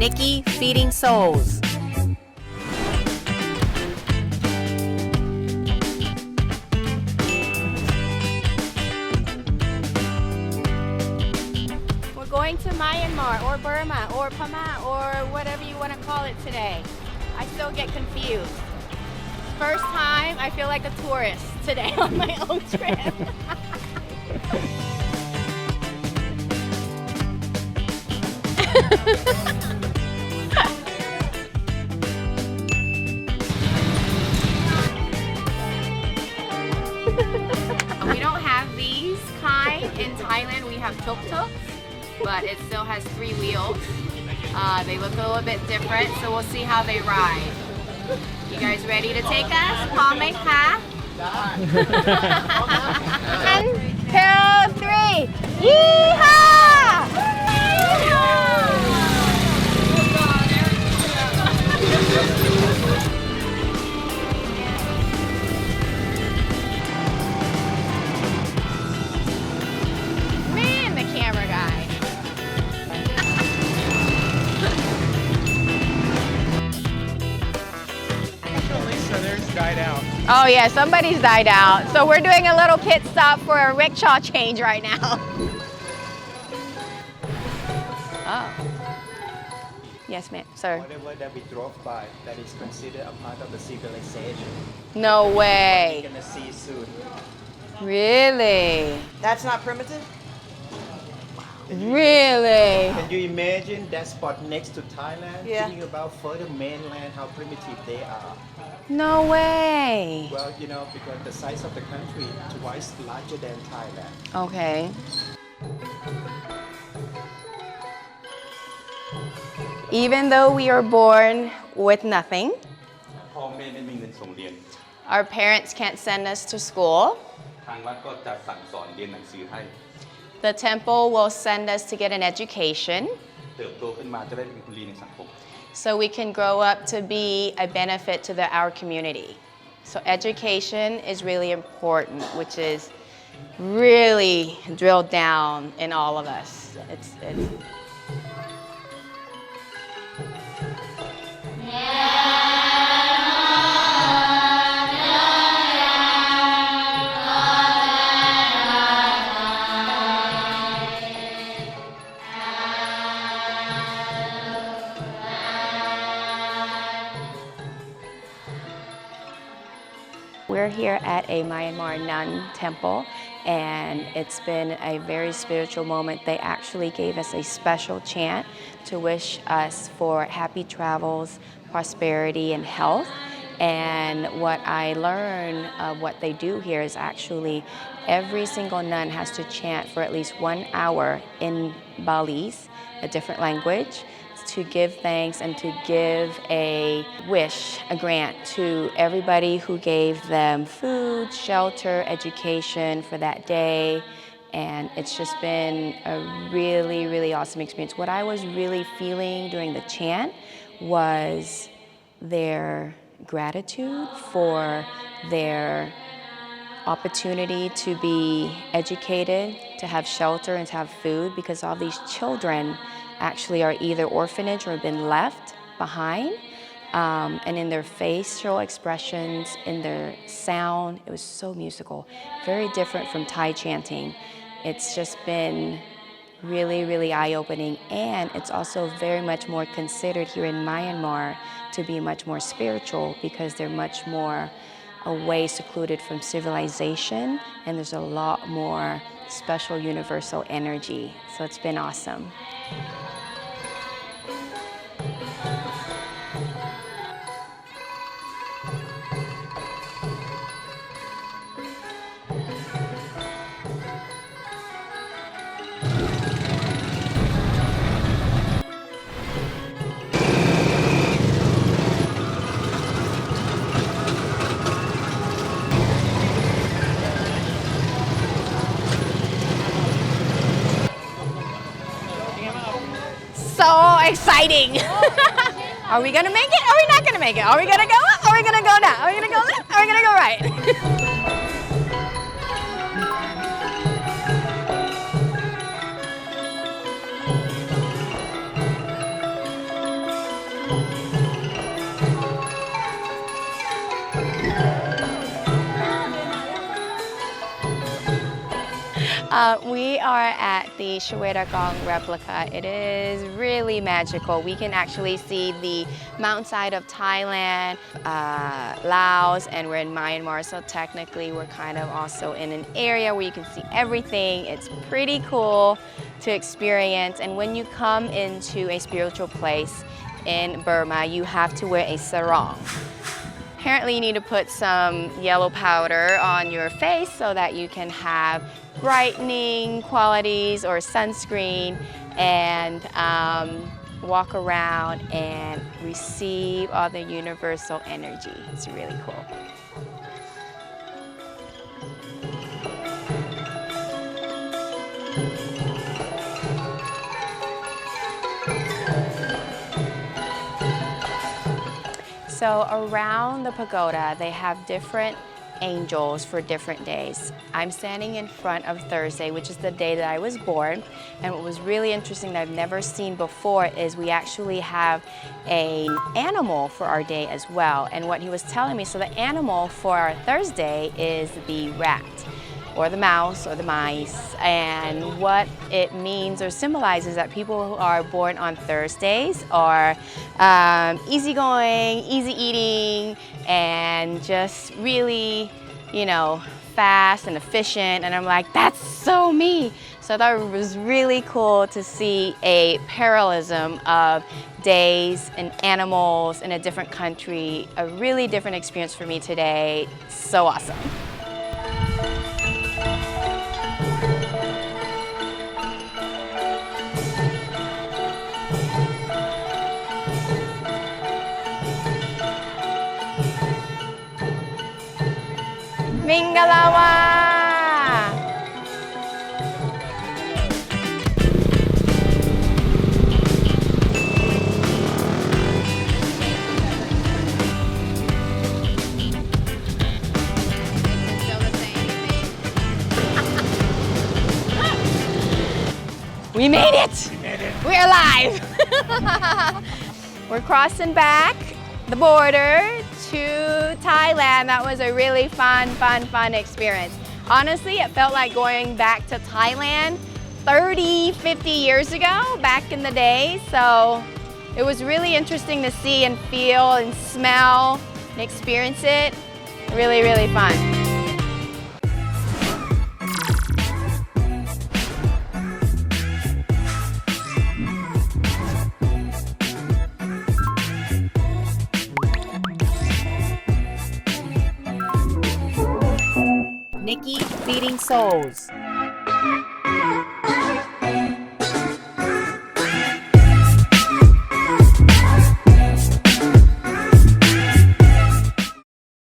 Nikky Feeding Souls. We're going to Myanmar or Burma or Pama or whatever you want to call it today. I still get confused. First time, I feel like a tourist today on my own trip. We don't have these kind in Thailand. We have tuk-tuks, but it still has 3 wheels. They look a little bit different, so we'll see how they ride. You guys ready to take us? พร้อมไหมคะ 1, 2, 3 Yeehaw! Man, the camera guy. Died out. Oh yeah, somebody's died out. So we're doing a little pit stop for a rickshaw change right now. Oh. Yes, ma'am. Sir. Whatever that we drove by, that is considered a part of the civilization. No way. We're gonna see soon. Really? That's not primitive? Really? Can you imagine that spot next to Thailand? Yeah. Thinking about further mainland, how primitive they are. No way. Well, you know, because the size of the country twice larger than Thailand. Okay. Even though we are born with nothing, พ่อแม่ไม่มีเงินส่งเรียน our parents can't send us to school. ทางวัดก็จะสั่งสอนเรียนหนังสือให้ The temple will send us to get an education เติบโตขึ้นมาจะได้เป็นคนดีในสังคม so we can grow up to be a benefit to our community. So education is really important, which is really drilled down in all of us. It's We're here at a Myanmar nun temple, and it's been a very spiritual moment. They actually gave us a special chant to wish us for happy travels, prosperity, and health. And what I learned of what they do here is actually every single nun has to chant for at least 1 hour in Balis, a different language, to give thanks and to give a wish, a grant to everybody who gave them food, shelter, education for that day. And it's just been a really, really awesome experience. What I was really feeling during the chant was their gratitude for their opportunity to be educated, to have shelter and to have food, because all these children actually are either orphanage or been left behind. And in their facial expressions, in their sound, it was so musical, very different from Thai chanting. It's just been really, really eye-opening, and it's also very much more considered here in Myanmar to be much more spiritual because they're much more away, secluded from civilization, and there's a lot more special universal energy. So it's been awesome. So exciting! Are we gonna make it? Are we not gonna make it? Are we gonna go up? Are we gonna go down? Are we gonna go left? Are we gonna go right? We are at the Shwedagon replica. It is really magical. We can actually see the mountainside of Thailand, Laos, and we're in Myanmar, so technically we're kind of also in an area where you can see everything. It's pretty cool to experience, and when you come into a spiritual place in Burma, you have to wear a sarong. Apparently you need to put some yellow powder on your face so that you can have brightening qualities or sunscreen and walk around and receive all the universal energy. It's really cool. So around the pagoda, they have different angels for different days. I'm standing in front of Thursday, which is the day that I was born. And what was really interesting that I've never seen before is we actually have an animal for our day as well. And what he was telling me, so the animal for our Thursday is the rat, or the mouse, or the mice. And what it means or symbolizes that people who are born on Thursdays are easygoing, easy eating, and just really, you know, fast and efficient. And I'm like, that's so me. So I thought it was really cool to see a parallelism of days and animals in a different country. A really different experience for me today. So awesome. Mingalawa! We made it! We made it! We're alive! We're crossing back the border to Thailand. That was a really fun experience. Honestly, it felt like going back to Thailand 30, 50 years ago, back in the day. So it was really interesting to see and feel and smell and experience it. Really, really fun. Nikky feeding souls.